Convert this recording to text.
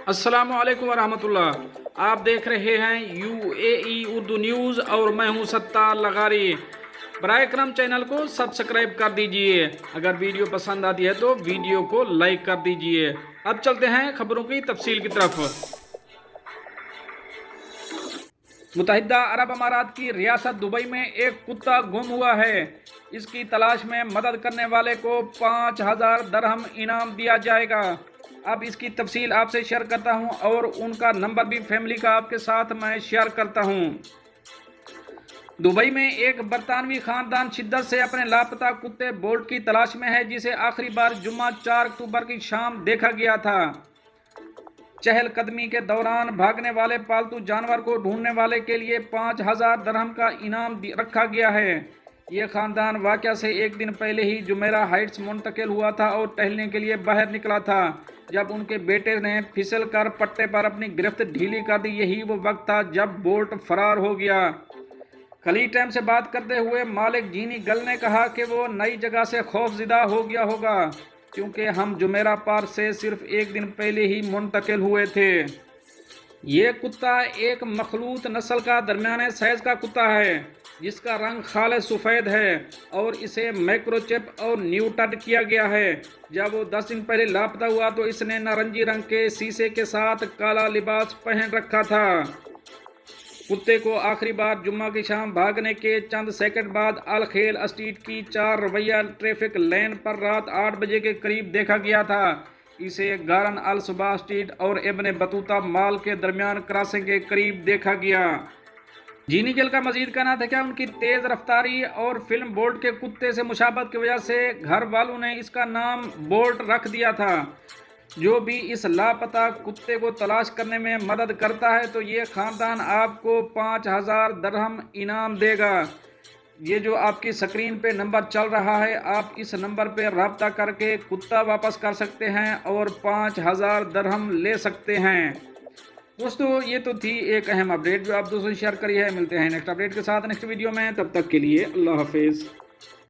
अस्सलाम वालेकुम वरहमतुल्लाह। आप देख रहे हैं यूएई उर्दू न्यूज़ और मैं हूं सत्तार लगारी। बराए करम चैनल को सब्सक्राइब कर दीजिए। अगर वीडियो पसंद आती है तो वीडियो को लाइक कर दीजिए। अब चलते हैं खबरों की तफसील की तरफ। मुत्तहिदा अरब अमारात की रियासत दुबई में एक कुत्ता गुम हुआ है। इसकी तलाश में मदद करने वाले को 5000 दरहम इनाम दिया जाएगा। अब इसकी तफसील आपसे शेयर करता हूं और उनका नंबर भी फैमिली का आपके साथ मैं शेयर करता हूं। दुबई में एक बरतानवी खानदान शिद्दत से अपने लापता कुत्ते बोल्ट की तलाश में है, जिसे आखिरी बार जुम्मा 4 अक्टूबर की शाम देखा गया था। चहलकदमी के दौरान भागने वाले पालतू जानवर को ढूंढने वाले के लिए 5000 दरहम का इनाम रखा गया है। ये खानदान वाकया से एक दिन पहले ही जुमेरा हाइट्स मुंतकिल हुआ था और टहलने के लिए बाहर निकला था, जब उनके बेटे ने फिसल कर पट्टे पर अपनी गिरफ्त ढीली कर दी। यही वो वक्त था जब बोल्ट फरार हो गया। खलीज टाइम से बात करते हुए मालिक जीनी गल ने कहा कि वो नई जगह से खौफजिदा हो गया होगा, क्योंकि हम जुमेरा पार्क से सिर्फ एक दिन पहले ही मुंतकिल हुए थे। ये कुत्ता एक मखलूत नस्ल का दरमियाने साइज का कुत्ता है, जिसका रंग खालिस सफ़ेद है और इसे माइक्रोचिप और न्यूटर्ड किया गया है। जब वो 10 दिन पहले लापता हुआ तो इसने नारंगी रंग के शीशे के साथ काला लिबास पहन रखा था। कुत्ते को आखिरी बार जुम्मा की शाम भागने के चंद सेकंड बाद अल खेल स्ट्रीट की 4 रवैया ट्रैफिक लेन पर रात 8 बजे के करीब देखा गया था। इसे गारन अल सुबह स्ट्रीट और इब्न बतूता मॉल के दरमियान क्रॉसिंग के करीब देखा गया। जीनी गिल का मजीद कहना था कि उनकी तेज़ रफ्तारी और फिल्म बोल्ट के कुत्ते से मुशाबत की वजह से घर वालों ने इसका नाम बोल्ट रख दिया था। जो भी इस लापता कुत्ते को तलाश करने में मदद करता है तो ये ख़ानदान आपको 5000 दरहम इनाम देगा। ये जो आपकी स्क्रीन पे नंबर चल रहा है, आप इस नंबर पे रब्ता करके कुत्ता वापस कर सकते हैं और 5000 दरहम ले सकते हैं। दोस्तों, ये तो थी एक अहम अपडेट जो आप दोस्तों शेयर करी है। मिलते हैं नेक्स्ट अपडेट के साथ नेक्स्ट वीडियो में। तब तक के लिए अल्लाह हाफिज़।